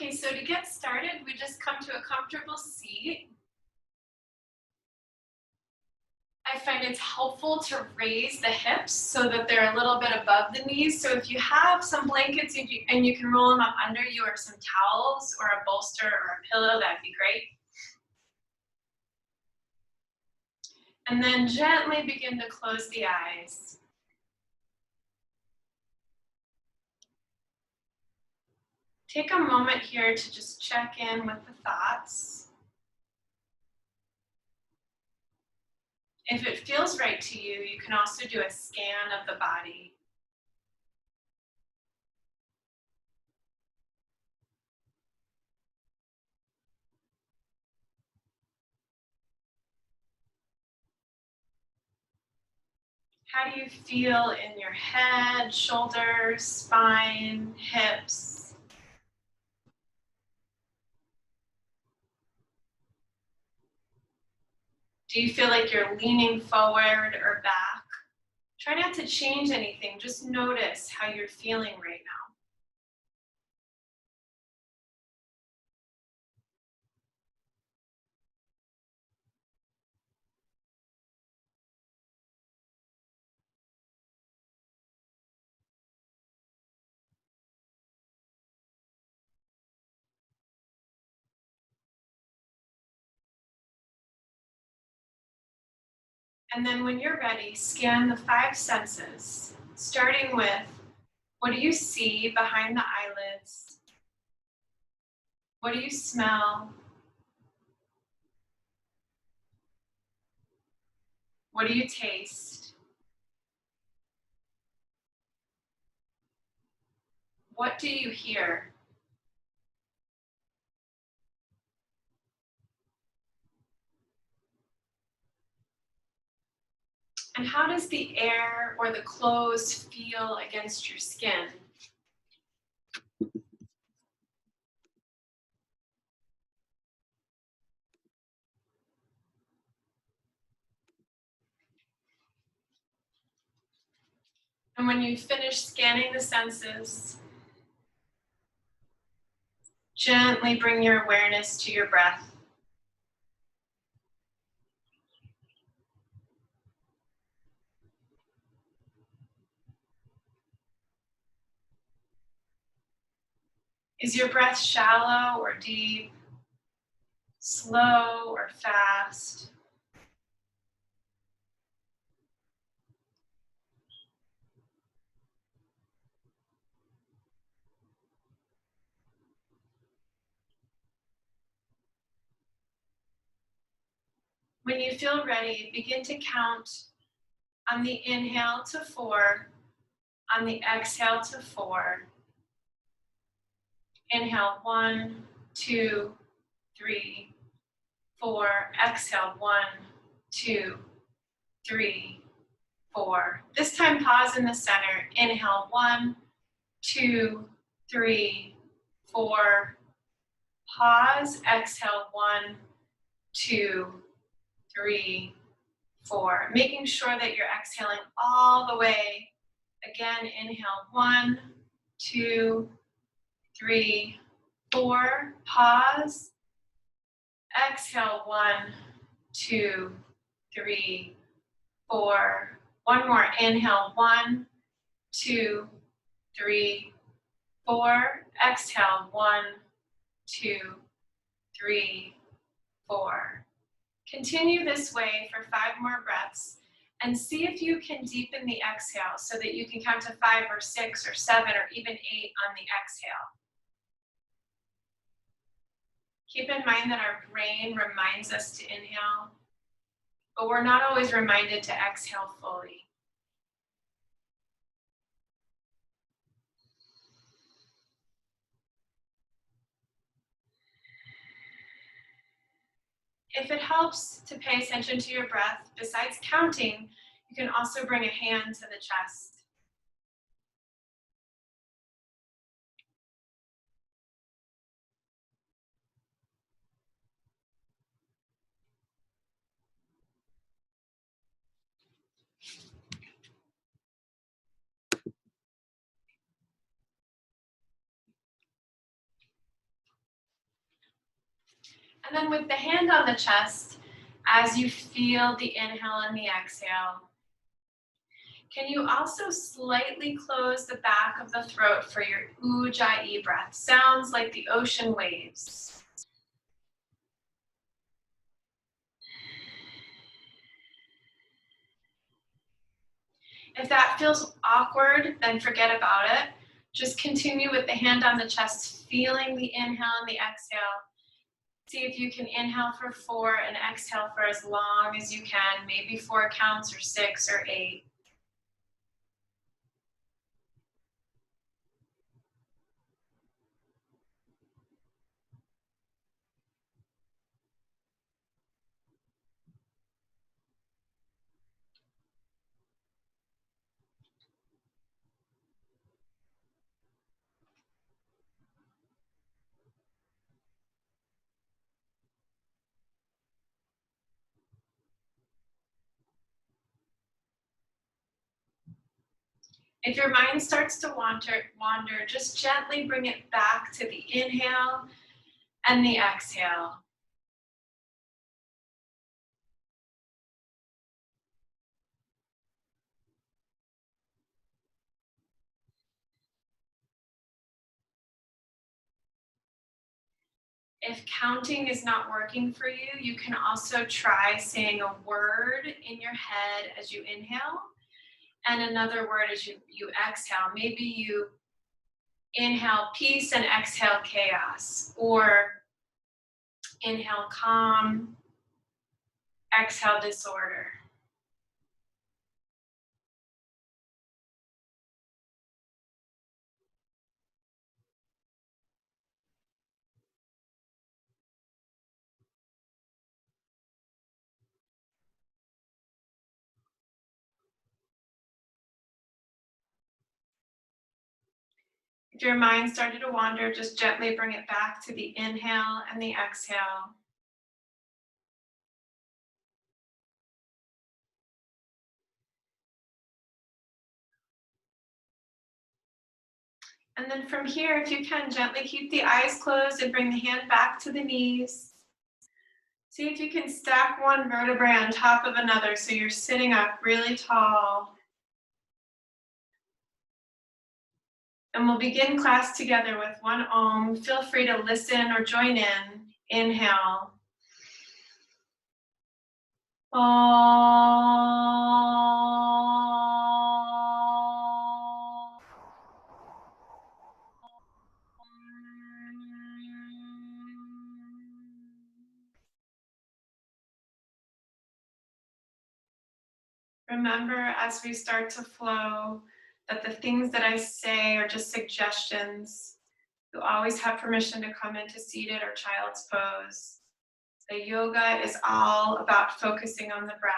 Okay, so to get started, we just come to a comfortable seat. I find it's helpful to raise the hips so that they're a little bit above the knees. So if you have some blankets and you can roll them up under you, or some towels or a bolster or a pillow, that'd be great. And then gently begin to close the eyes. Take a moment here to just check in with the thoughts. If it feels right to you, you can also do a scan of the body. How do you feel in your head, shoulders, spine, hips? Do you feel like you're leaning forward or back? Try not to change anything, just notice how you're feeling right now. And then when you're ready, scan the 5 senses, starting with, what do you see behind the eyelids? What do you smell? What do you taste? What do you hear? And how does the air or the clothes feel against your skin? And when you finish scanning the senses, gently bring your awareness to your breath. Is your breath shallow or deep, slow or fast? When you feel ready, begin to count on the inhale to 4, on the exhale to 4. Inhale 1, 2, 3, 4. Exhale 1, 2, 3, 4. This time pause in the center. Inhale 1, 2, 3, 4. Pause. Exhale 1, 2, 3, 4. Making sure that you're exhaling all the way. Again, inhale 1, 2, 3, 4. Pause. Exhale 1, 2, 3, 4. One more. Inhale 1, 2, 3, 4. Exhale 1, 2, 3, 4. Continue this way for 5 more breaths and see if you can deepen the exhale so that you can count to 5 or 6 or 7 or even 8 on the exhale. Keep in mind that our brain reminds us to inhale, but we're not always reminded to exhale fully. If it helps to pay attention to your breath, besides counting, you can also bring a hand to the chest. And then with the hand on the chest, as you feel the inhale and the exhale, can you also slightly close the back of the throat for your ujjayi breath? Sounds like the ocean waves. If that feels awkward, then forget about it. Just continue with the hand on the chest, feeling the inhale and the exhale. See if you can inhale for 4 and exhale for as long as you can, maybe 4 counts or 6 or 8. If your mind starts to wander, just gently bring it back to the inhale and the exhale. If counting is not working for you, you can also try saying a word in your head as you inhale and another word as you exhale. Maybe you inhale peace and exhale chaos, or inhale calm, exhale disorder. If your mind started to wander, just gently bring it back to the inhale and the exhale. And then from here, if you can, gently keep the eyes closed and bring the hand back to the knees. See if you can stack one vertebrae on top of another so you're sitting up really tall. And we'll begin class together with one Om. Feel free to listen or join in. Inhale. Om. Remember, as we start to flow, that the things that I say are just suggestions. You always have permission to come into seated or child's pose. The yoga is all about focusing on the breath.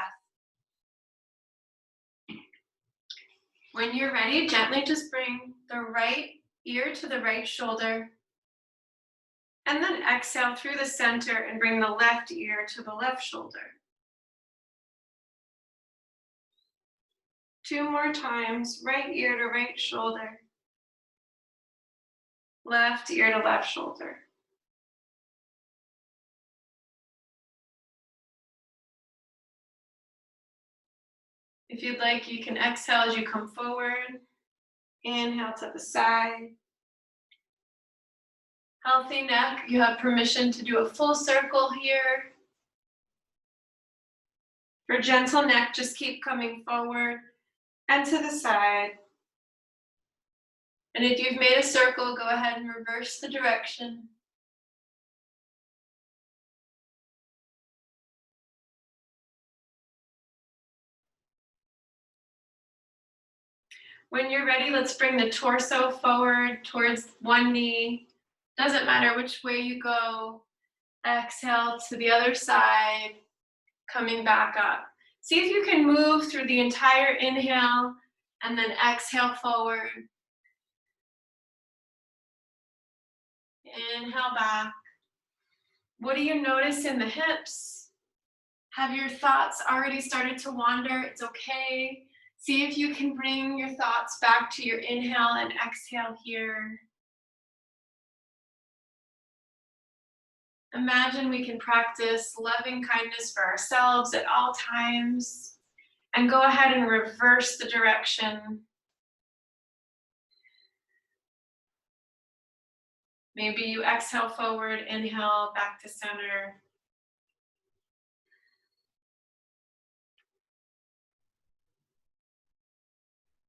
When you're ready, gently just bring the right ear to the right shoulder. And then exhale through the center and bring the left ear to the left shoulder. 2 more times, right ear to right shoulder. Left ear to left shoulder. If you'd like, you can exhale as you come forward. Inhale to the side. Healthy neck, you have permission to do a full circle here. For gentle neck, just keep coming forward and to the side. And if you've made a circle, go ahead and reverse the direction. When you're ready, let's bring the torso forward towards one knee. Doesn't matter which way you go. Exhale to the other side, coming back up. See if you can move through the entire inhale and then exhale forward. Inhale back. What do you notice in the hips? Have your thoughts already started to wander? It's okay. See if you can bring your thoughts back to your inhale and exhale here. Imagine we can practice loving kindness for ourselves at all times. And go ahead and reverse the direction. Maybe you exhale forward, inhale back to center.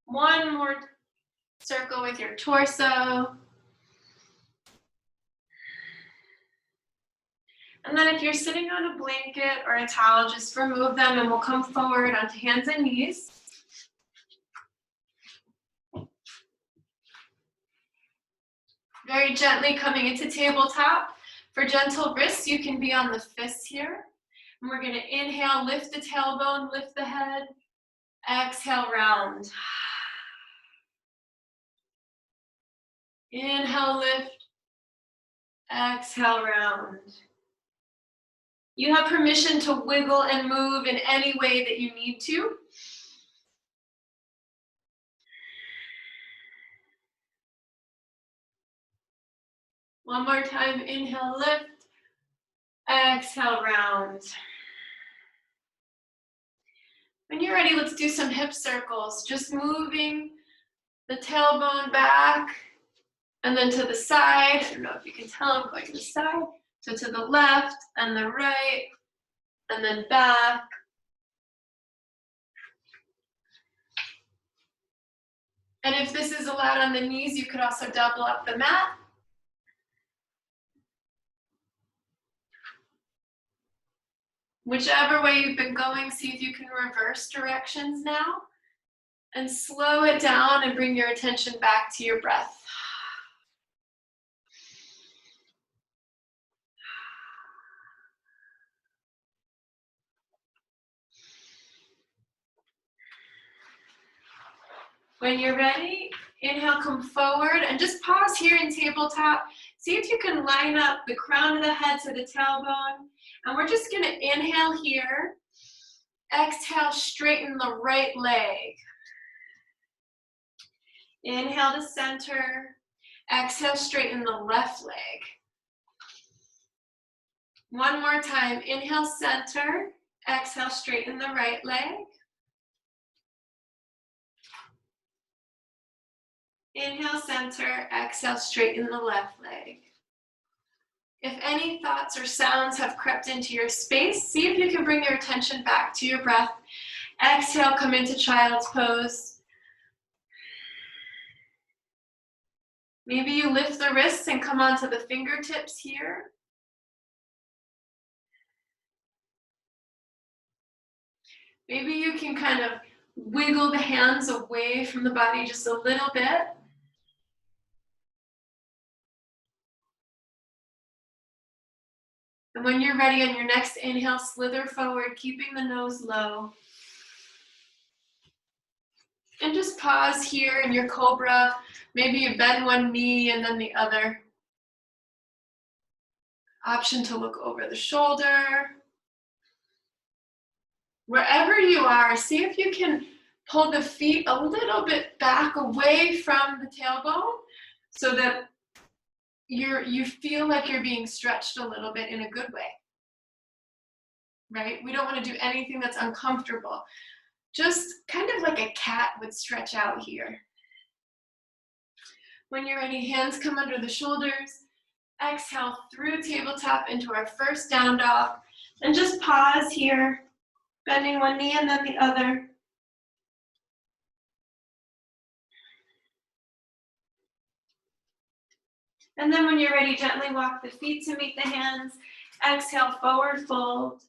One more circle with your torso. And then if you're sitting on a blanket or a towel, just remove them and we'll come forward onto hands and knees. Very gently coming into tabletop. For gentle wrists, you can be on the fists here. And we're going to inhale, lift the tailbone, lift the head. Exhale, round. Inhale, lift. Exhale, round. You have permission to wiggle and move in any way that you need to. One more time, inhale, lift. Exhale, round. When you're ready, let's do some hip circles. Just moving the tailbone back and then to the side. I don't know if you can tell, I'm going to the side. So to the left and the right, and then back. And if this is allowed on the knees, you could also double up the mat. Whichever way you've been going, see if you can reverse directions now. And slow it down and bring your attention back to your breath. When you're ready, inhale, come forward, and just pause here in tabletop. See if you can line up the crown of the head to the tailbone. And we're just gonna inhale here. Exhale, straighten the right leg. Inhale to center. Exhale, straighten the left leg. One more time, inhale, center. Exhale, straighten the right leg. Inhale, center, exhale, straighten the left leg. If any thoughts or sounds have crept into your space, see if you can bring your attention back to your breath. Exhale, come into child's pose. Maybe you lift the wrists and come onto the fingertips here. Maybe you can kind of wiggle the hands away from the body just a little bit. And when you're ready on your next inhale, slither forward, keeping the nose low. And just pause here in your cobra. Maybe you bend one knee and then the other. Option to look over the shoulder. Wherever you are, see if you can pull the feet a little bit back away from the tailbone so that you feel like you're being stretched a little bit in a good way, right? We don't want to do anything that's uncomfortable. Just kind of like a cat would stretch out here. When you're ready, hands come under the shoulders. Exhale through tabletop into our first down dog. And just pause here, bending one knee and then the other. And then when you're ready, gently walk the feet to meet the hands. Exhale, forward fold.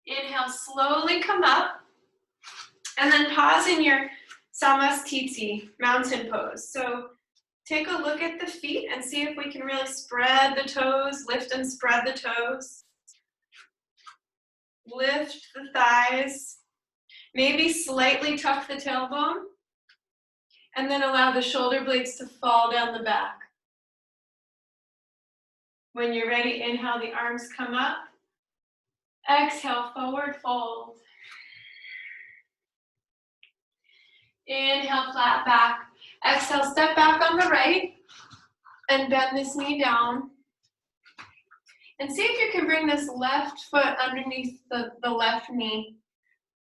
Inhale, slowly come up. And then pause in your Samastiti, mountain pose. So take a look at the feet and see if we can really spread the toes, lift and spread the toes. Lift the thighs. Maybe slightly tuck the tailbone. And then allow the shoulder blades to fall down the back. When you're ready, inhale, the arms come up. Exhale, forward fold. Inhale, flat back. Exhale, step back on the right. and bend this knee down. And see if you can bring this left foot underneath the left knee.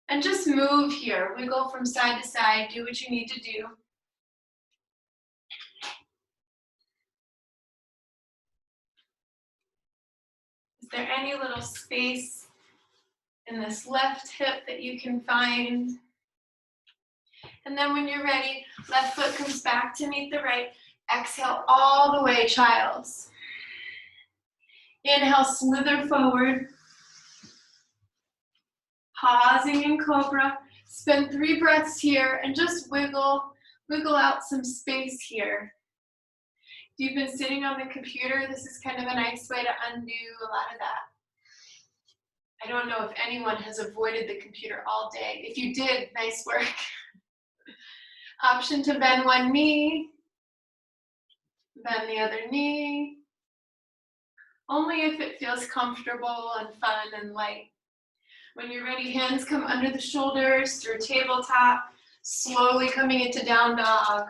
And just move here. Wiggle from side to side. Do what you need to do. Is there any little space in this left hip that you can find? And then when you're ready, left foot comes back to meet the right. Exhale all the way, child's. Inhale, slither forward. Pausing in cobra. Spend 3 breaths here and just wiggle out some space here. If you've been sitting on the computer, this is kind of a nice way to undo a lot of that. I don't know if anyone has avoided the computer all day. If you did, nice work. Option to bend one knee, bend the other knee. Only if it feels comfortable and fun and light. When you're ready, hands come under the shoulders through tabletop, slowly coming into down dog.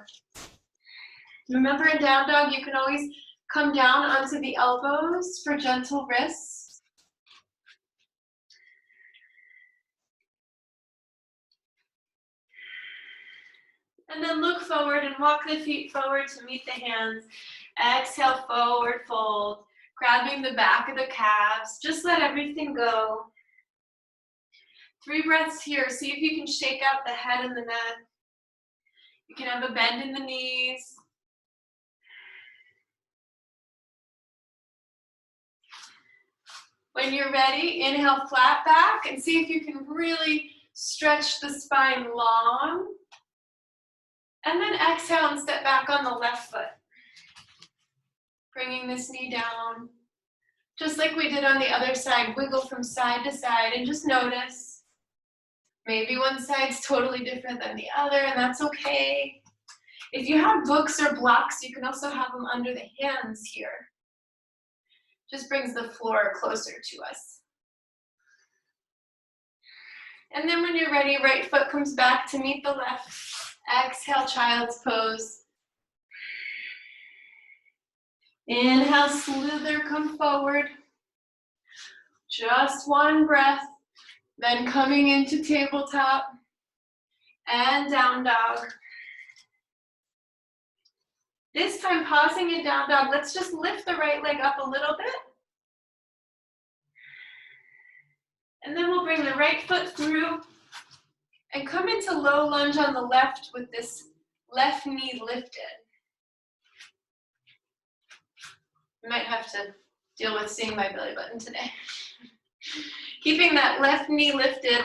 Remember in down dog, you can always come down onto the elbows for gentle wrists. And then look forward and walk the feet forward to meet the hands. Exhale, forward fold, grabbing the back of the calves. Just let everything go. 3 breaths here. See if you can shake out the head and the neck. You can have a bend in the knees. When you're ready, inhale flat back and see if you can really stretch the spine long. And then exhale and step back on the left foot. Bringing this knee down. Just like we did on the other side, wiggle from side to side and just notice. Maybe one side's totally different than the other, and that's okay. If you have books or blocks, you can also have them under the hands here. Just brings the floor closer to us. And then when you're ready, right foot comes back to meet the left. Exhale, child's pose. Inhale, slither, come forward. Just 1 breath. Then coming into tabletop and down dog. This time pausing in down dog, let's just lift the right leg up a little bit. And then we'll bring the right foot through and come into low lunge on the left with this left knee lifted. You might have to deal with seeing my belly button today. Keeping that left knee lifted.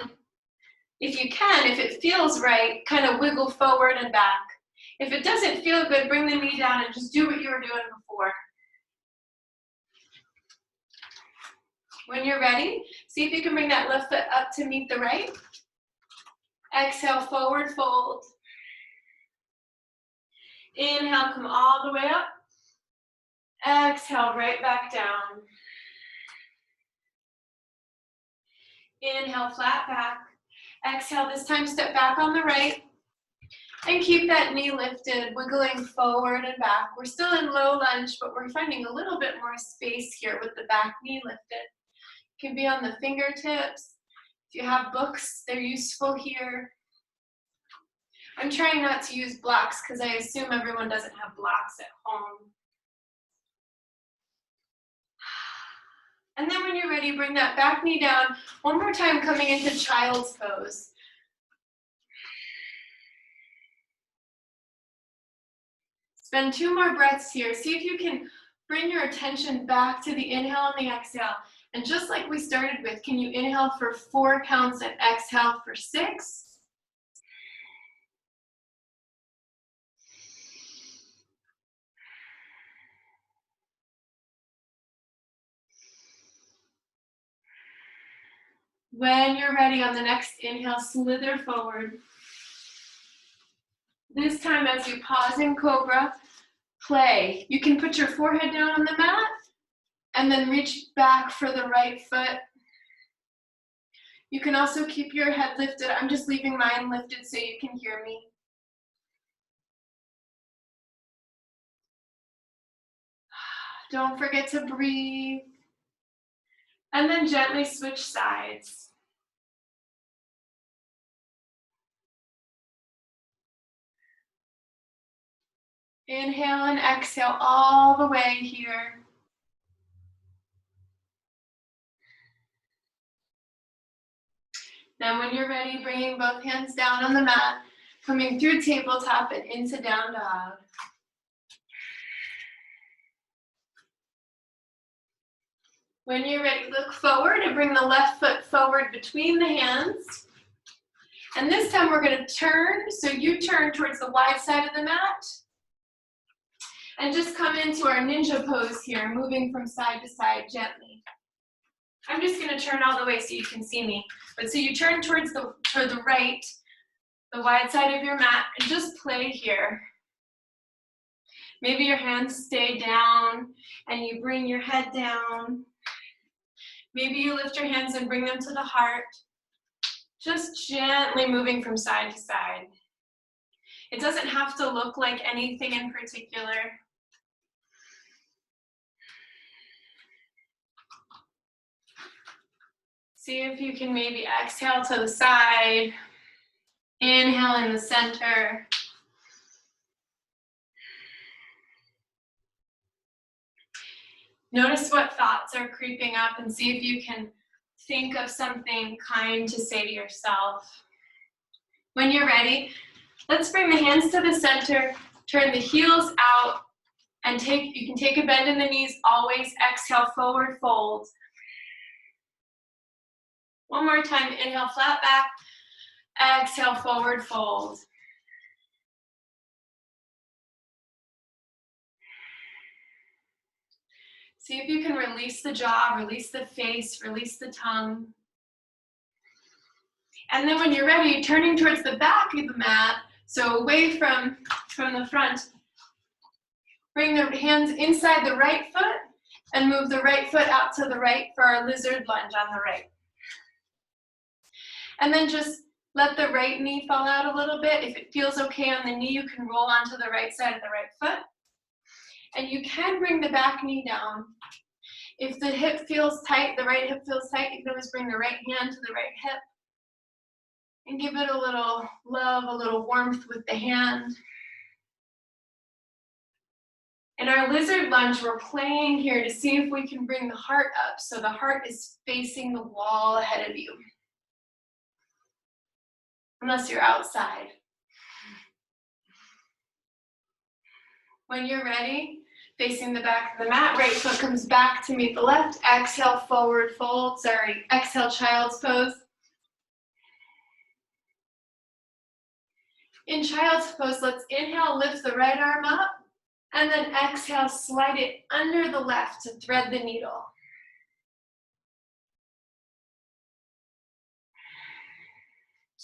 If you can, if it feels right, kind of wiggle forward and back. If it doesn't feel good, bring the knee down and just do what you were doing before. When you're ready, see if you can bring that left foot up to meet the right. Exhale, forward fold. Inhale, come all the way up. Exhale, right back down. Inhale, flat back. Exhale, this time step back on the right. And keep that knee lifted, wiggling forward and back. We're still in low lunge, but we're finding a little bit more space here with the back knee lifted. It can be on the fingertips. If you have books, they're useful here. I'm trying not to use blocks because I assume everyone doesn't have blocks at home. And then when you're ready, bring that back knee down. One more time, coming into child's pose. Spend 2 more breaths here. See if you can bring your attention back to the inhale and the exhale. And just like we started with, can you inhale for 4 counts and exhale for 6? When you're ready, on the next inhale, slither forward. This time as you pause in cobra, play. You can put your forehead down on the mat and then reach back for the right foot. You can also keep your head lifted. I'm just leaving mine lifted so you can hear me. Don't forget to breathe. And then gently switch sides. Inhale and exhale all the way here. Then when you're ready, bringing both hands down on the mat, coming through tabletop and into down dog. When you're ready, look forward and bring the left foot forward between the hands. And this time we're going to turn, so you turn towards the wide side of the mat. And just come into our ninja pose here, moving from side to side gently. I'm just going to turn all the way so you can see me. But so you turn towards the right, the wide side of your mat, and just play here. Maybe your hands stay down and you bring your head down. Maybe you lift your hands and bring them to the heart. Just gently moving from side to side. It doesn't have to look like anything in particular. See if you can maybe exhale to the side. Inhale in the center. Notice what thoughts are creeping up and see if you can think of something kind to say to yourself. When you're ready, let's bring the hands to the center, turn the heels out, and you can take a bend in the knees, always exhale, forward fold. One more time, inhale, flat back, exhale, forward fold. See if you can release the jaw, release the face, release the tongue. And then when you're ready, turning towards the back of the mat, so away from the front, bring the hands inside the right foot and move the right foot out to the right for our lizard lunge on the right. And then just let the right knee fall out a little bit. If it feels okay on the knee, you can roll onto the right side of the right foot. And you can bring the back knee down. If the hip feels tight, the right hip feels tight, you can always bring the right hand to the right hip. And give it a little love, a little warmth with the hand. In our lizard lunge, we're playing here to see if we can bring the heart up. So the heart is facing the wall ahead of you. Unless you're outside. When you're ready, facing the back of the mat, right foot comes back to meet the left. Exhale, forward fold. Exhale, child's pose. In child's pose, let's inhale, lift the right arm up, and then exhale, slide it under the left to thread the needle.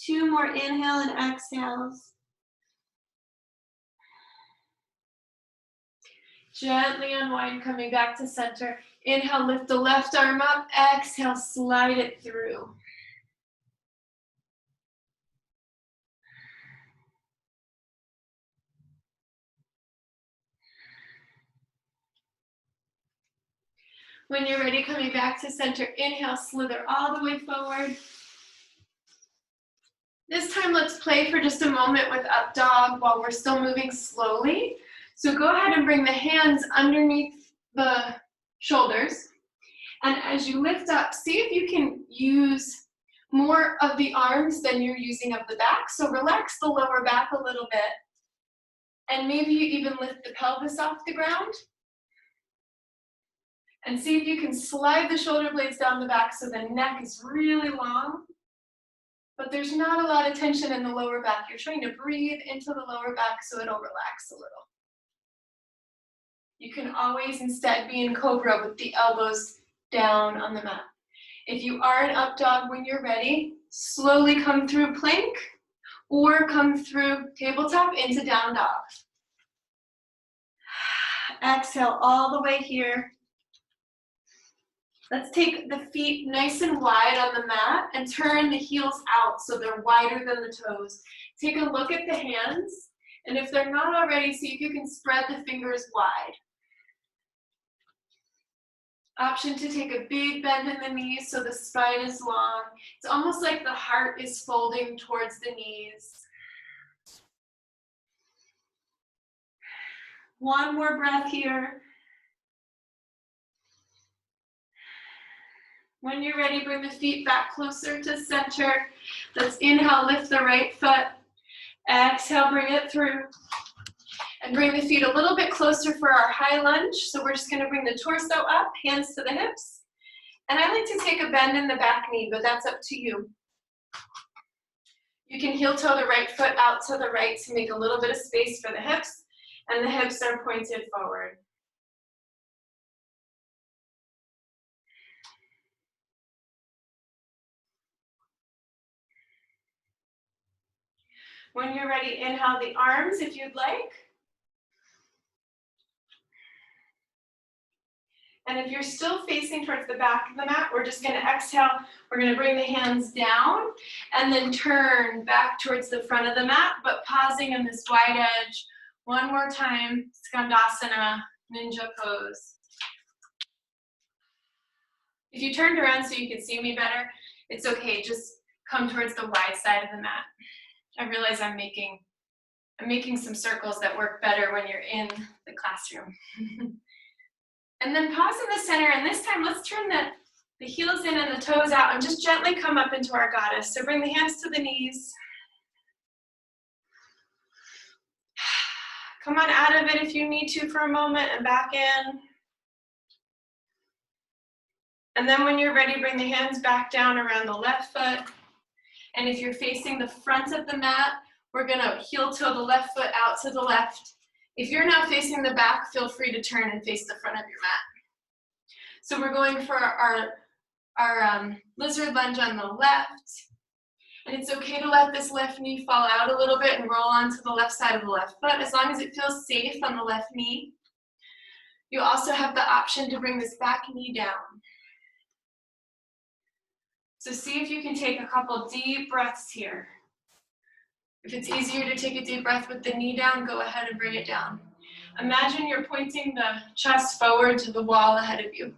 Two more inhale and exhales. Gently unwind, coming back to center. Inhale, lift the left arm up. Exhale, slide it through. When you're ready, coming back to center, inhale, slither all the way forward. This time, let's play for just a moment with up dog while we're still moving slowly. So go ahead and bring the hands underneath the shoulders. And as you lift up, see if you can use more of the arms than you're using of the back. So relax the lower back a little bit. And maybe you even lift the pelvis off the ground. And see if you can slide the shoulder blades down the back so the neck is really long. But there's not a lot of tension in the lower back. You're trying to breathe into the lower back so it'll relax a little. You can always instead be in cobra with the elbows down on the mat. If you are in up dog when you're ready, slowly come through plank or come through tabletop into down dog. Exhale all the way here. Let's take the feet nice and wide on the mat and turn the heels out so they're wider than the toes. Take a look at the hands, and if they're not already, see if you can spread the fingers wide. Option to take a big bend in the knees so the spine is long. It's almost like the heart is folding towards the knees. One more breath here. When you're ready, bring the feet back closer to center. Let's inhale, lift the right foot. Exhale, bring it through. And bring the feet a little bit closer for our high lunge. So we're just gonna bring the torso up, hands to the hips. And I like to take a bend in the back knee, but that's up to you. You can heel toe the right foot out to the right to make a little bit of space for the hips, and the hips are pointed forward. When you're ready, inhale the arms if you'd like. And if you're still facing towards the back of the mat, we're just gonna exhale. We're gonna bring the hands down and then turn back towards the front of the mat, but pausing in this wide edge. One more time, Skandasana, ninja pose. If you turned around so you could see me better, it's okay, just come towards the wide side of the mat. I realize I'm making some circles that work better when you're in the classroom. And then pause in the center, and this time let's turn the heels in and the toes out and just gently come up into our goddess. So bring the hands to the knees. Come on out of it if you need to for a moment and back in. And then when you're ready, bring the hands back down around the left foot. And if you're facing the front of the mat, we're gonna heel toe the left foot out to the left. If you're now facing the back, feel free to turn and face the front of your mat. So we're going for our lizard lunge on the left. And it's okay to let this left knee fall out a little bit and roll onto the left side of the left foot, as long as it feels safe on the left knee. You also have the option to bring this back knee down. So see if you can take a couple deep breaths here. If it's easier to take a deep breath with the knee down, go ahead and bring it down. Imagine you're pointing the chest forward to the wall ahead of you.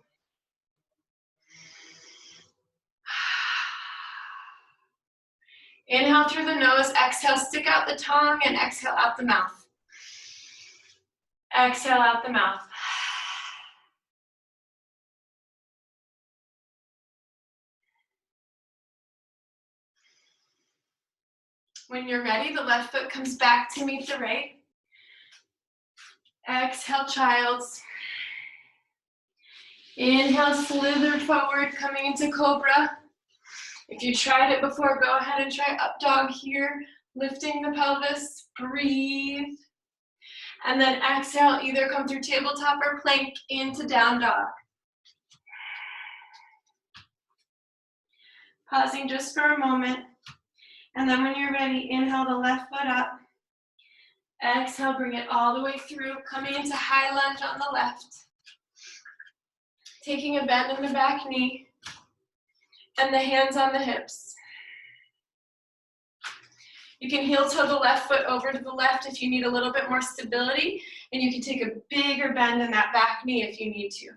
Inhale through the nose, exhale, stick out the tongue, and exhale out the mouth. Exhale out the mouth. When you're ready, the left foot comes back to meet the right. Exhale, child's. Inhale, slither forward, coming into cobra. If you tried it before, go ahead and try up dog here, lifting the pelvis, breathe. And then exhale, either come through tabletop or plank into down dog. Pausing just for a moment. And then when you're ready, inhale the left foot up. Exhale, bring it all the way through, coming into high lunge on the left. Taking a bend in the back knee. And the hands on the hips. You can heel toe the left foot over to the left if you need a little bit more stability, and you can take a bigger bend in that back knee if you need to.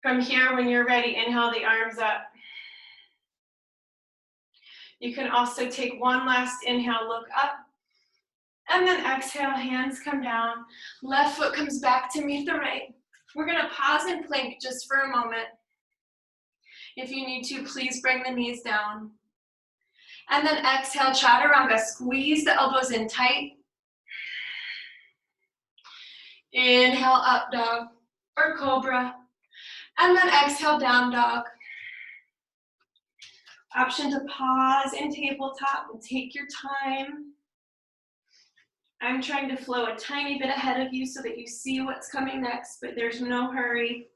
From here, when you're ready, inhale the arms up. You can also take one last inhale, look up, and then exhale, hands come down. Left foot comes back to meet the right. We're gonna pause and plank just for a moment. If you need to, please bring the knees down. And then exhale, chaturanga. Squeeze the elbows in tight. Inhale, up dog or cobra. And then exhale, down dog. Option to pause in tabletop and take your time. I'm trying to flow a tiny bit ahead of you so that you see what's coming next, but there's no hurry.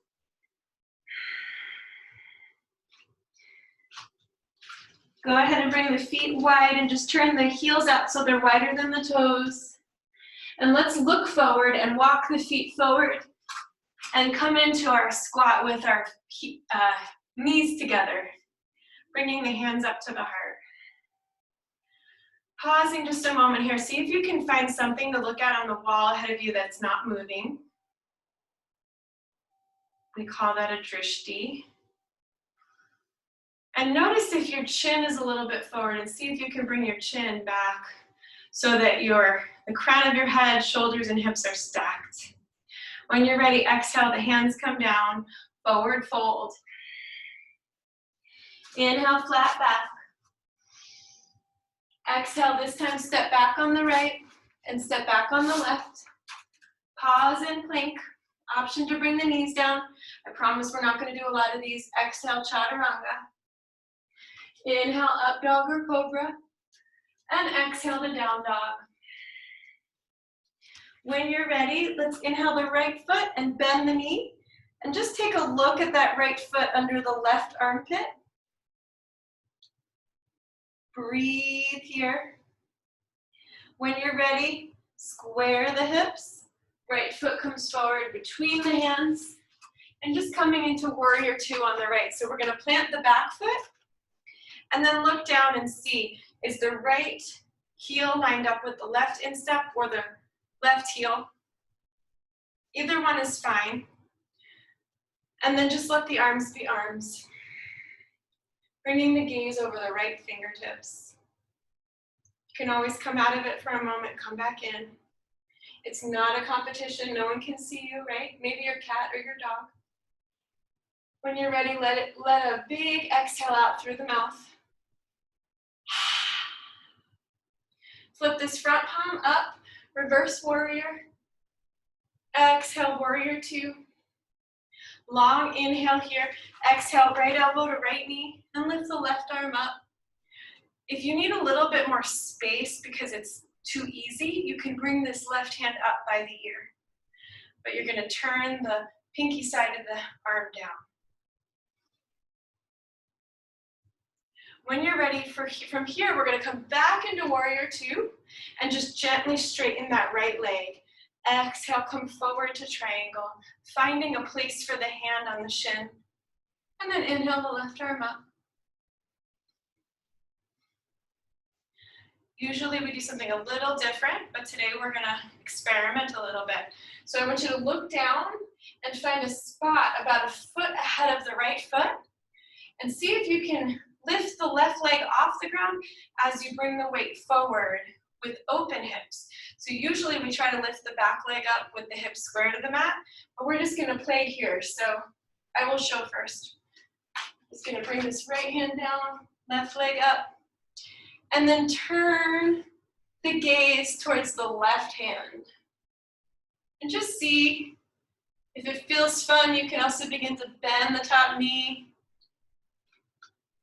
Go ahead and bring the feet wide and just turn the heels out so they're wider than the toes. And let's look forward and walk the feet forward and come into our squat with our knees together, bringing the hands up to the heart. Pausing just a moment here. See if you can find something to look at on the wall ahead of you that's not moving. We call that a drishti. And notice if your chin is a little bit forward, and see if you can bring your chin back so that the crown of your head, shoulders, and hips are stacked. When you're ready, exhale, the hands come down, forward fold. Inhale, flat back. Exhale, this time step back on the right and step back on the left. Pause and plank. Option to bring the knees down. I promise we're not going to do a lot of these. Exhale, chaturanga. Inhale, up dog or cobra. And exhale to down dog. When you're ready, let's inhale the right foot and bend the knee. And just take a look at that right foot under the left armpit. Breathe here. When you're ready, square the hips. Right foot comes forward between the hands. And just coming into warrior two on the right. So we're going to plant the back foot. And then look down and see, is the right heel lined up with the left instep or the left heel? Either one is fine. And then just let the arms be arms. Bringing the gaze over the right fingertips. You can always come out of it for a moment, come back in. It's not a competition, no one can see you, right? Maybe your cat or your dog. When you're ready, let a big exhale out through the mouth. Flip this front palm up, reverse warrior. Exhale, warrior two. Long inhale here. Exhale, right elbow to right knee, and lift the left arm up. If you need a little bit more space because it's too easy, you can bring this left hand up by the ear. But you're going to turn the pinky side of the arm down. When you're ready, from here, we're going to come back into warrior two and just gently straighten that right leg. Exhale, come forward to triangle, finding a place for the hand on the shin. And then inhale the left arm up. Usually we do something a little different, but today we're going to experiment a little bit. So I want you to look down and find a spot about a foot ahead of the right foot and see if you can lift the left leg off the ground as you bring the weight forward with open hips. So usually we try to lift the back leg up with the hips square to the mat, but we're just going to play here. So I will show first. Just going to bring this right hand down, left leg up, and then turn the gaze towards the left hand. And just see if it feels fun. You can also begin to bend the top knee.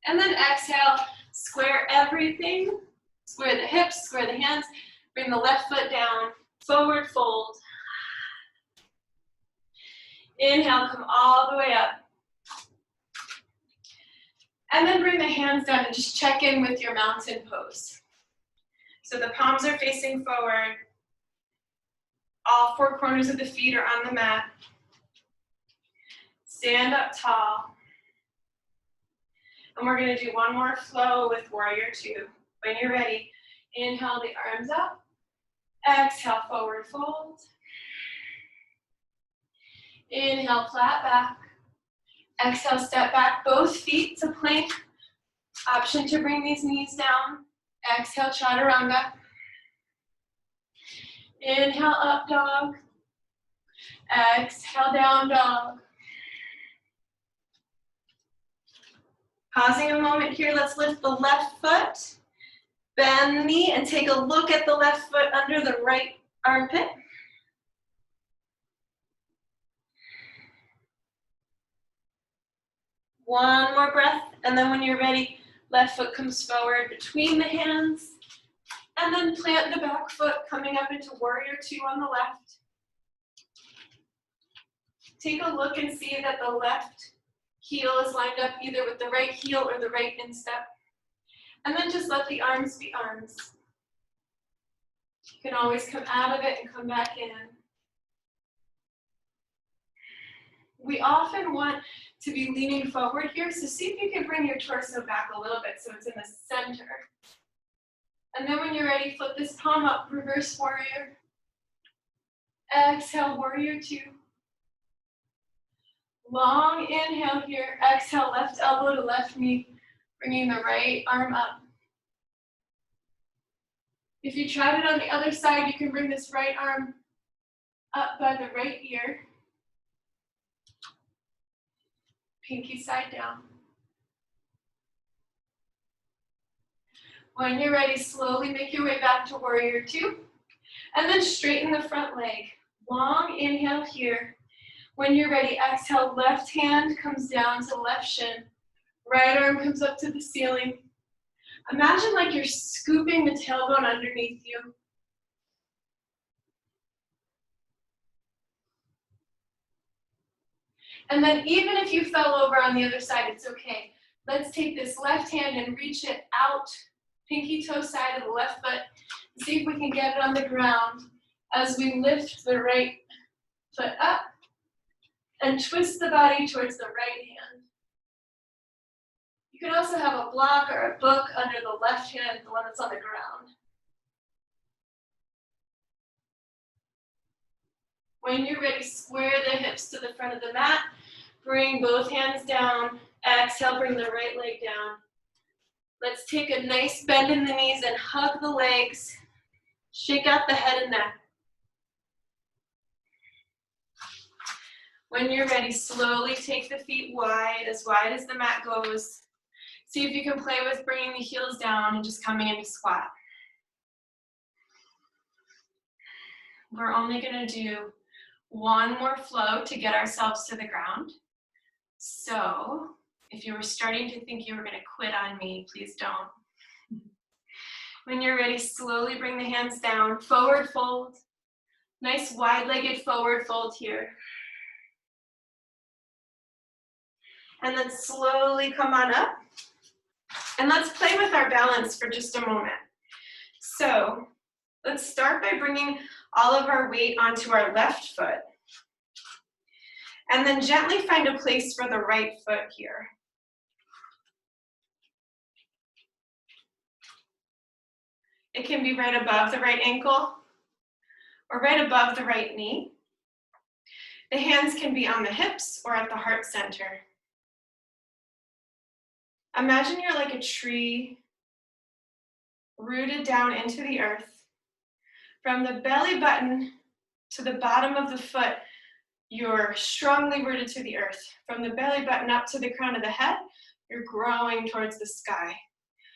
And then exhale, square everything. Square the hips, square the hands. Bring the left foot down, forward fold. Inhale, come all the way up. And then bring the hands down and just check in with your mountain pose. So the palms are facing forward. All four corners of the feet are on the mat. Stand up tall. And we're going to do one more flow with warrior two. When you're ready, inhale the arms up. Exhale, forward fold. Inhale, flat back. Exhale, step back, both feet to plank. Option to bring these knees down. Exhale, chaturanga. Inhale, up dog. Exhale, down dog. Pausing a moment here, let's lift the left foot. Bend the knee and take a look at the left foot under the right armpit. One more breath, and then when you're ready, left foot comes forward between the hands, and then plant the back foot coming up into warrior two on the left. Take a look and see that the left heel is lined up either with the right heel or the right instep. And then just let the arms be arms. You can always come out of it and come back in. We often want to be leaning forward here, so see if you can bring your torso back a little bit so it's in the center. And then when you're ready, flip this palm up, reverse warrior. Exhale, warrior two. Long inhale here. Exhale, left elbow to left knee, bringing the right arm up. If you tried it on the other side, you can bring this right arm up by the right ear. Pinky side down. When you're ready, slowly make your way back to warrior two. And then straighten the front leg. Long inhale here. When you're ready, exhale, left hand comes down to left shin. Right arm comes up to the ceiling. Imagine like you're scooping the tailbone underneath you. And then even if you fell over on the other side, it's okay. Let's take this left hand and reach it out, pinky toe side of the left foot. See if we can get it on the ground as we lift the right foot up and twist the body towards the right hand. You can also have a block or a book under the left hand, the one that's on the ground. When you're ready, square the hips to the front of the mat. Bring both hands down. Exhale, bring the right leg down. Let's take a nice bend in the knees and hug the legs. Shake out the head and neck. When you're ready, slowly take the feet wide as the mat goes. See if you can play with bringing the heels down and just coming into squat. We're only going to do one more flow to get ourselves to the ground. So if you were starting to think you were going to quit on me, please don't. When you're ready, slowly bring the hands down, forward fold. Nice wide-legged forward fold here. And then slowly come on up. And let's play with our balance for just a moment. So let's start by bringing all of our weight onto our left foot. And then gently find a place for the right foot here. It can be right above the right ankle or right above the right knee. The hands can be on the hips or at the heart center. Imagine you're like a tree rooted down into the earth. From the belly button to the bottom of the foot, you're strongly rooted to the earth. From the belly button up to the crown of the head, you're growing towards the sky.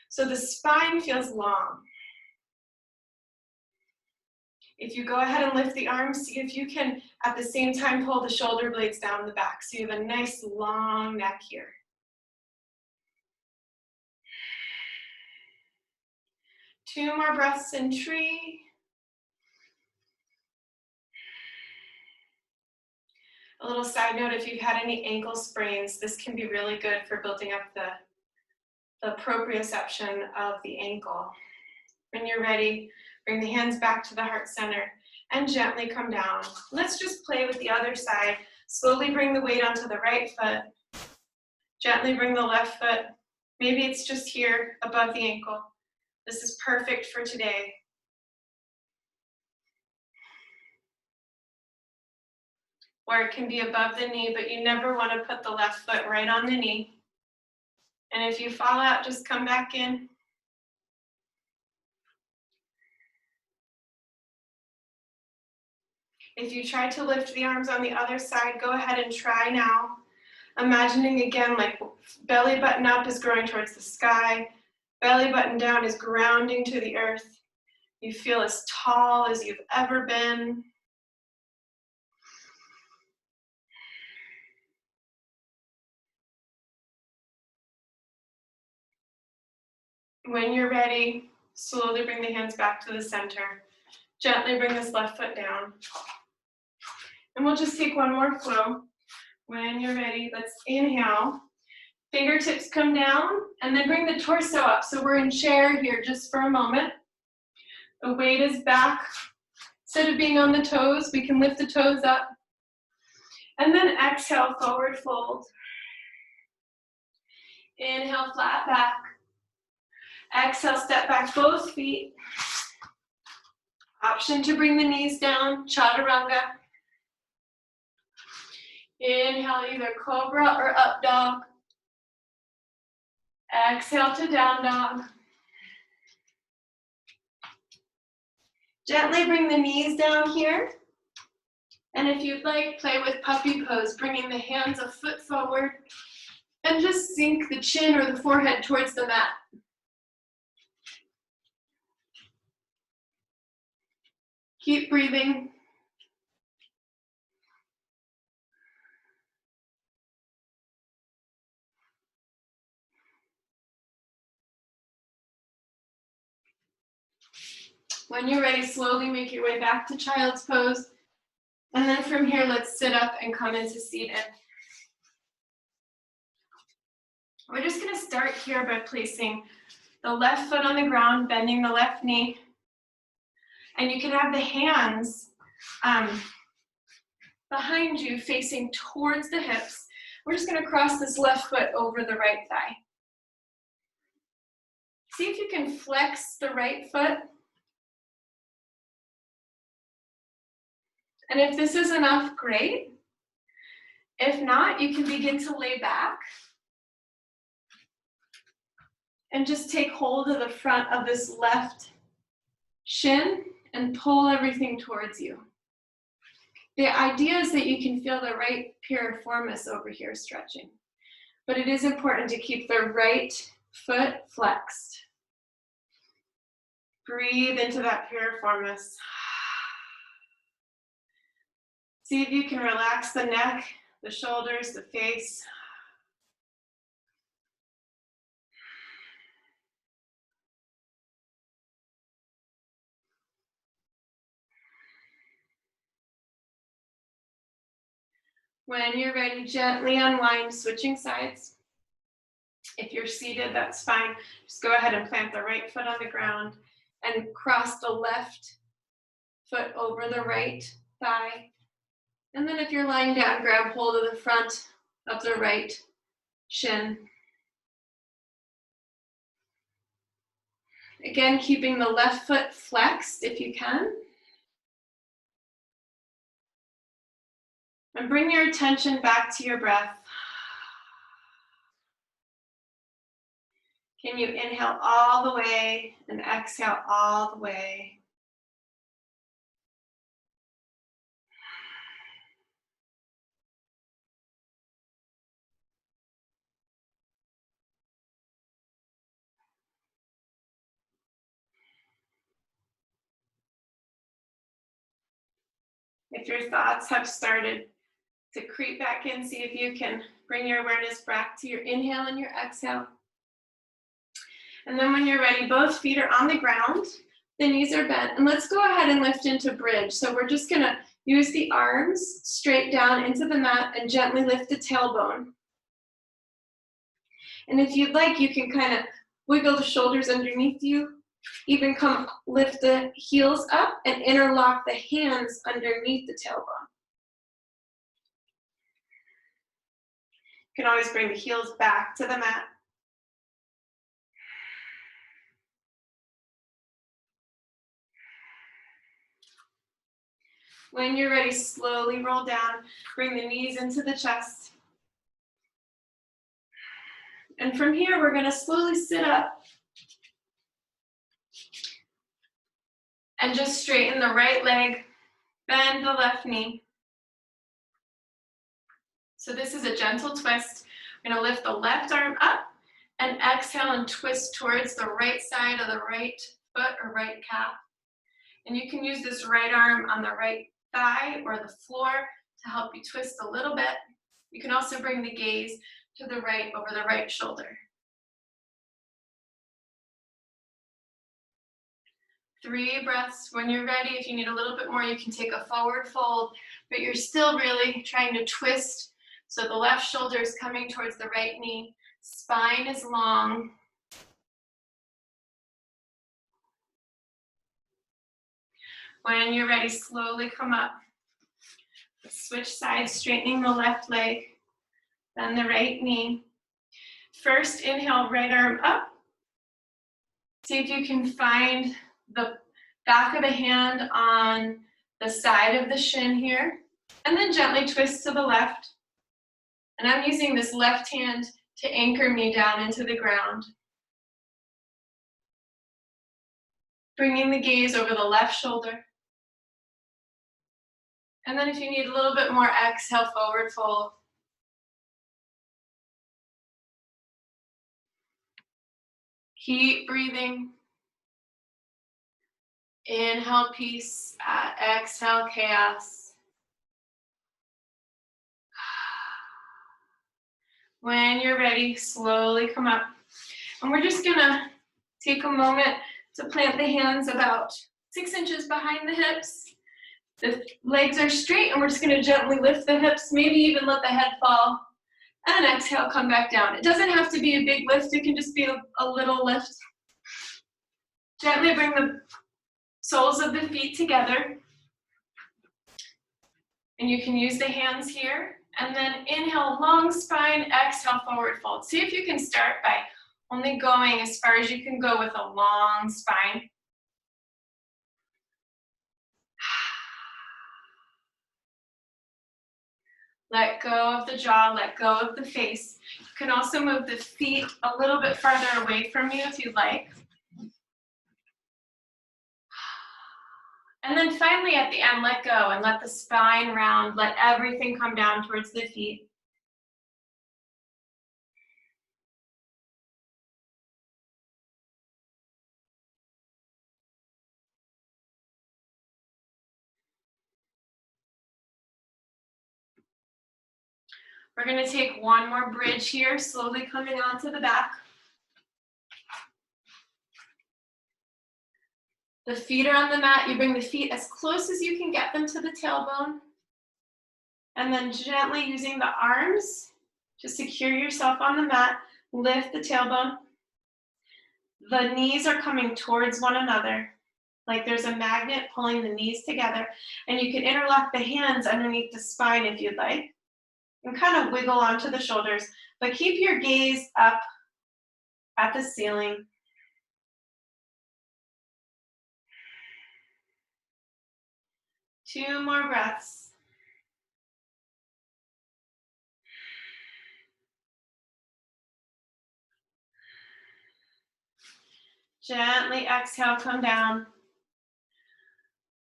So the spine feels long. If you go ahead and lift the arms, see if you can at the same time pull the shoulder blades down the back. So you have a nice long neck here. Two more breaths in tree. A little side note, if you've had any ankle sprains, this can be really good for building up the proprioception of the ankle. When you're ready, bring the hands back to the heart center and gently come down. Let's just play with the other side. Slowly bring the weight onto the right foot. Gently bring the left foot. Maybe it's just here above the ankle. This is perfect for today. Or it can be above the knee, but you never want to put the left foot right on the knee. And if you fall out, just come back in. If you try to lift the arms on the other side, go ahead and try now. Imagining again, like belly button up is growing towards the sky. Belly button down is grounding to the earth. You feel as tall as you've ever been. When you're ready, slowly bring the hands back to the center. Gently bring this left foot down. And we'll just take one more flow. When you're ready, let's inhale. Fingertips come down, and then bring the torso up. So we're in chair here just for a moment. The weight is back. Instead of being on the toes, we can lift the toes up. And then exhale, forward fold. Inhale, flat back. Exhale, step back both feet. Option to bring the knees down, chaturanga. Inhale, either cobra or up dog. Exhale to down dog. Gently bring the knees down here. And if you'd like, play with puppy pose, bringing the hands a foot forward and just sink the chin or the forehead towards the mat. Keep breathing. When you're ready, slowly make your way back to child's pose. And then from here, let's sit up and come into seated. We're just going to start here by placing the left foot on the ground, bending the left knee. And you can have the hands behind you facing towards the hips. We're just going to cross this left foot over the right thigh. See if you can flex the right foot. And if this is enough, great. If not, you can begin to lay back and just take hold of the front of this left shin and pull everything towards you. The idea is that you can feel the right piriformis over here stretching, but it is important to keep the right foot flexed. Breathe into that piriformis. See if you can relax the neck, the shoulders, the face. When you're ready, gently unwind, switching sides. If you're seated, that's fine. Just go ahead and plant the right foot on the ground and cross the left foot over the right thigh. And then if you're lying down, grab hold of the front of the right shin. Again, keeping the left foot flexed if you can. And bring your attention back to your breath. Can you inhale all the way and exhale all the way? If your thoughts have started to creep back in, see if you can bring your awareness back to your inhale and your exhale. And then when you're ready, both feet are on the ground, the knees are bent, and let's go ahead and lift into bridge. So we're just gonna use the arms straight down into the mat and gently lift the tailbone. And if you'd like, you can kind of wiggle the shoulders underneath you, even come lift the heels up and interlock the hands underneath the tailbone. You can always bring the heels back to the mat. When you're ready, slowly roll down, bring the knees into the chest. And from here, we're gonna slowly sit up and just straighten the right leg, bend the left knee. So this is a gentle twist. We're gonna lift the left arm up and exhale and twist towards the right side of the right foot or right calf. And you can use this right arm on the right thigh or the floor to help you twist a little bit. You can also bring the gaze to the right over the right shoulder. 3 breaths. When you're ready, if you need a little bit more, you can take a forward fold, but you're still really trying to twist. So the left shoulder is coming towards the right knee. Spine is long. When you're ready, slowly come up. Switch sides, straightening the left leg, then the right knee. First, inhale, right arm up. See if you can find the back of the hand on the side of the shin here, and then gently twist to the left. And I'm using this left hand to anchor me down into the ground. Bringing the gaze over the left shoulder. And then if you need a little bit more, exhale, forward fold. Keep breathing. Inhale, peace. Exhale, chaos. When you're ready, slowly come up. And we're just gonna take a moment to plant the hands about 6 inches behind the hips. The legs are straight, and we're just gonna gently lift the hips, maybe even let the head fall. And exhale, come back down. It doesn't have to be a big lift, it can just be a little lift. Gently bring the soles of the feet together. And you can use the hands here. And then inhale, long spine, exhale, forward fold. See if you can start by only going as far as you can go with a long spine. Let go of the jaw, let go of the face. You can also move the feet a little bit farther away from you if you'd like. And then finally at the end, let go and let the spine round, let everything come down towards the feet. We're going to take one more bridge here, slowly coming onto the back. The feet are on the mat. You bring the feet as close as you can get them to the tailbone. And then gently using the arms to secure yourself on the mat, lift the tailbone. The knees are coming towards one another, like there's a magnet pulling the knees together. And you can interlock the hands underneath the spine if you'd like. And kind of wiggle onto the shoulders, but keep your gaze up at the ceiling. Two more breaths. Gently exhale, come down.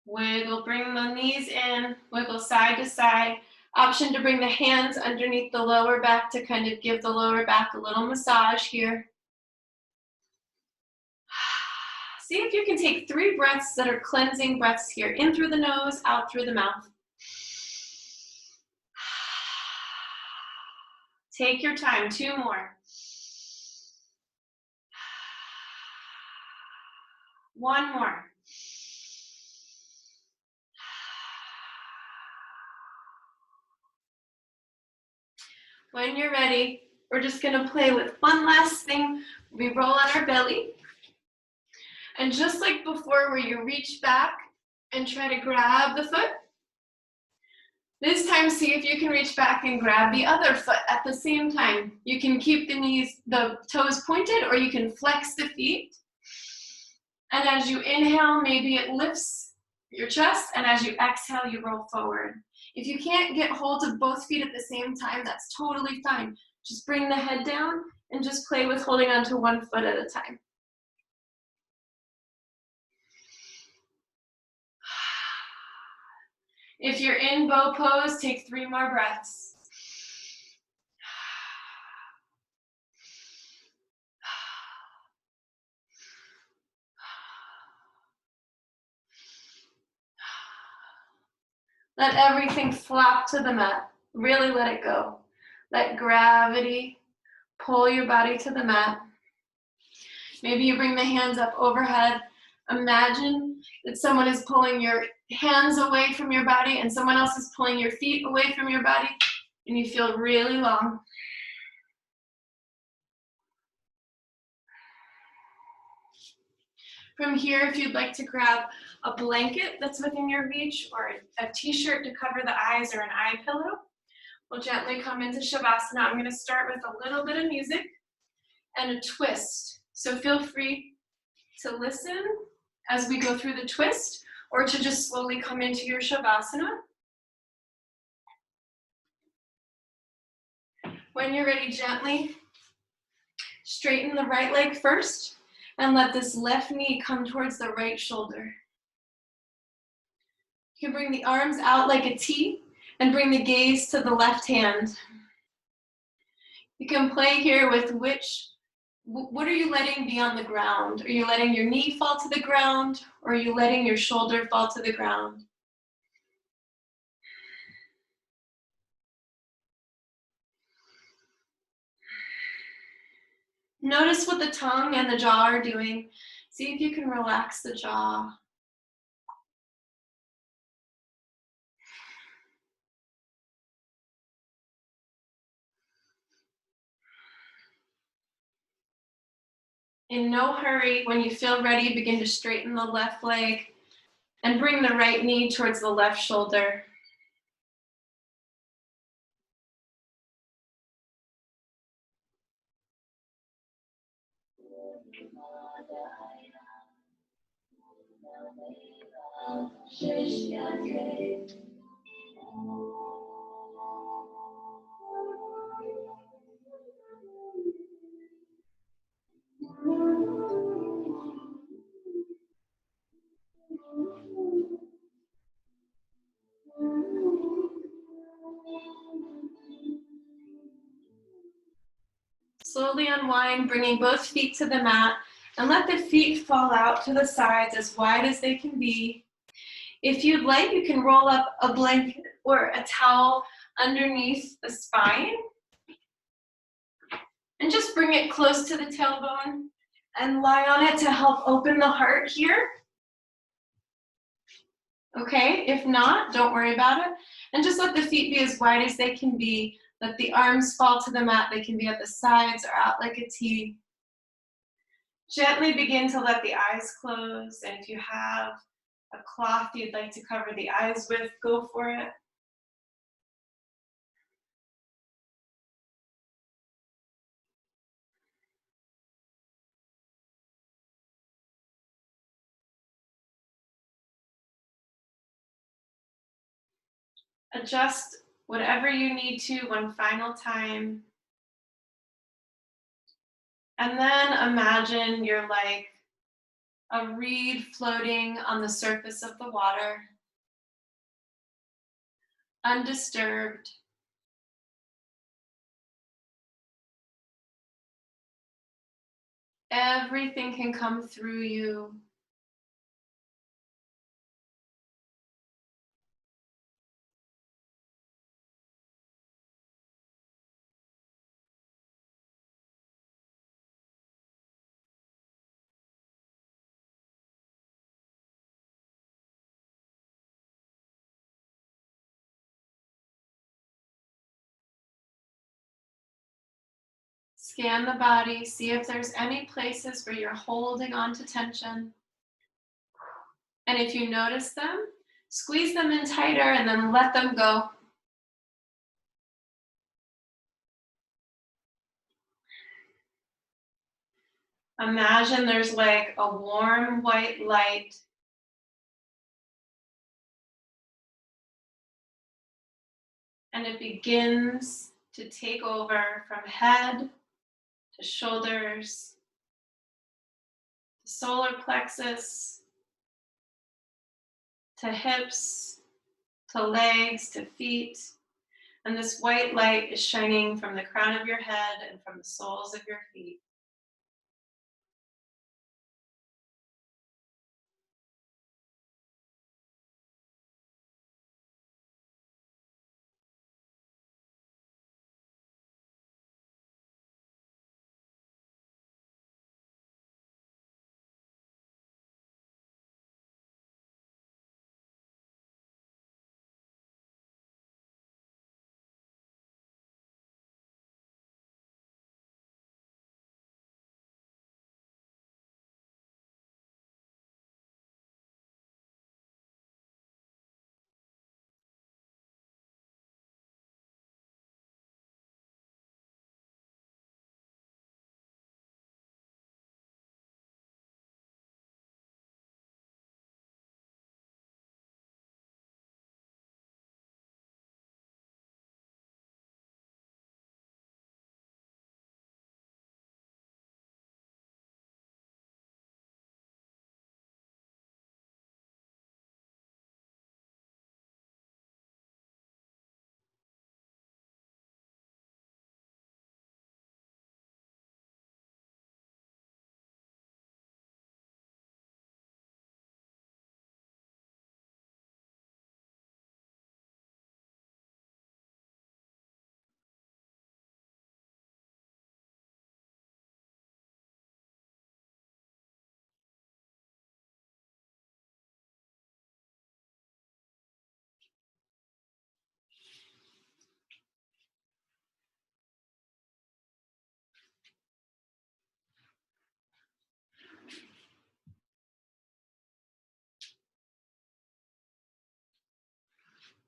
Wiggle, bring the knees in, wiggle side to side. Option to bring the hands underneath the lower back to kind of give the lower back a little massage here. See if you can take 3 breaths that are cleansing breaths here. In through the nose, out through the mouth. Take your time, 2 more. 1 more. When you're ready, we're just gonna play with one last thing. We roll on our belly. And just like before where you reach back and try to grab the foot, this time see if you can reach back and grab the other foot at the same time. You can keep the toes pointed, or you can flex the feet. And as you inhale, maybe it lifts your chest, and as you exhale, you roll forward. If you can't get hold of both feet at the same time, that's totally fine. Just bring the head down and just play with holding onto one foot at a time. If you're in bow pose, take 3 more breaths. Let everything flop to the mat. Really let it go. Let gravity pull your body to the mat. Maybe you bring the hands up overhead. Imagine that someone is pulling your hands away from your body and someone else is pulling your feet away from your body, and you feel really long. From here, if you'd like to grab a blanket that's within your reach, or a t-shirt to cover the eyes, or an eye pillow, we'll gently come into Shavasana. I'm going to start with a little bit of music and a twist. So feel free to listen as we go through the twist, or to just slowly come into your Shavasana. When you're ready, gently straighten the right leg first and let this left knee come towards the right shoulder. You can bring the arms out like a T and bring the gaze to the left hand. You can play here with what are you letting be on the ground? Are you letting your knee fall to the ground, or are you letting your shoulder fall to the ground? Notice what the tongue and the jaw are doing. See if you can relax the jaw. In no hurry, when you feel ready, begin to straighten the left leg and bring the right knee towards the left shoulder. Slowly unwind, bringing both feet to the mat, and let the feet fall out to the sides as wide as they can be. If you'd like, you can roll up a blanket or a towel underneath the spine, and just bring it close to the tailbone and lie on it to help open the heart here. Okay, if not, don't worry about it. And just let the feet be as wide as they can be. Let the arms fall to the mat. They can be at the sides or out like a T. Gently begin to let the eyes close. And if you have a cloth you'd like to cover the eyes with, go for it. Adjust whatever you need to one final time. And then imagine you're like a reed floating on the surface of the water, undisturbed. Everything can come through you. Scan the body, see if there's any places where you're holding on to tension. And if you notice them, squeeze them in tighter and then let them go. Imagine there's like a warm white light and it begins to take over from head to shoulders, to solar plexus, to hips, to legs, to feet. And this white light is shining from the crown of your head and from the soles of your feet.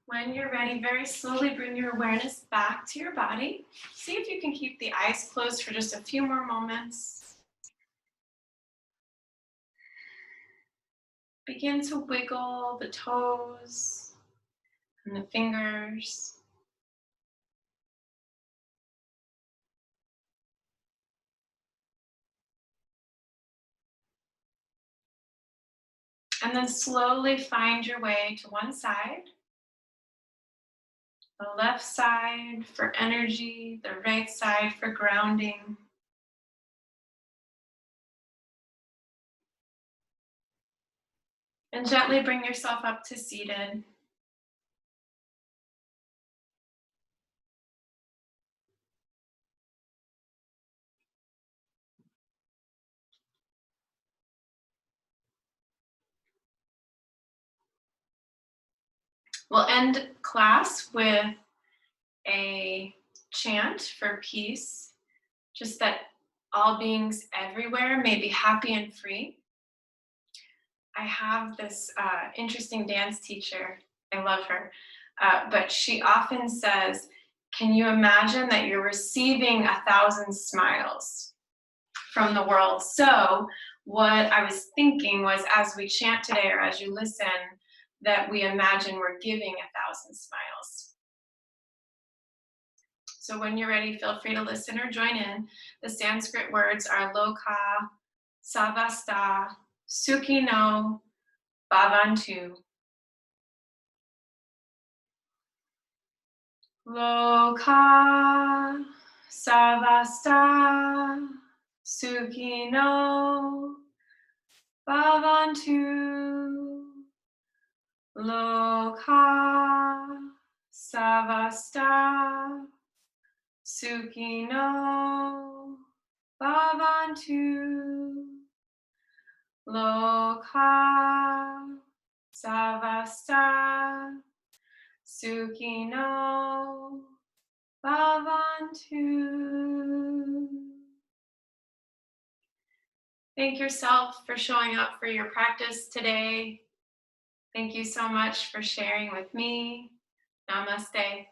When you're ready, very slowly bring your awareness back to your body. See if you can keep the eyes closed for just a few more moments. Begin to wiggle the toes and the fingers. And then slowly find your way to one side. The left side for energy, the right side for grounding. And gently bring yourself up to seated. We'll end class with a chant for peace, just that all beings everywhere may be happy and free. I have this interesting dance teacher. I love her. But she often says, can you imagine that you're receiving 1,000 smiles from the world? So what I was thinking was, as we chant today, or as you listen, that we imagine we're giving 1,000 smiles. So when you're ready, feel free to listen or join in. The Sanskrit words are Loka, Savasta, Sukhino, Bhavantu. Loka, Savasta, Sukhino, Bhavantu. Loka, Savasta, Sukhino, Bhavantu. Loka, Savasta, Sukhino, Bhavantu. Thank yourself for showing up for your practice today. Thank you so much for sharing with me. Namaste.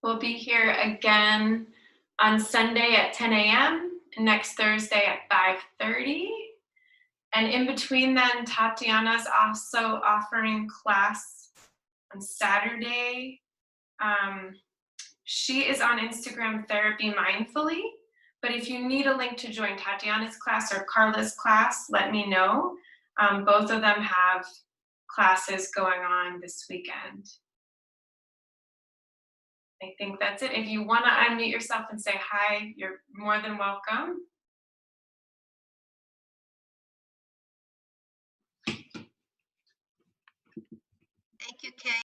We'll be here again on Sunday at 10 a.m. and next Thursday at 5:30. And in between then, Tatiana's also offering class on Saturday. She is on Instagram Therapy Mindfully. But if you need a link to join Tatiana's class or Carla's class, let me know. Both of them have classes going on this weekend. I think that's it. If you want to unmute yourself and say hi, you're more than welcome. Thank you, Kay.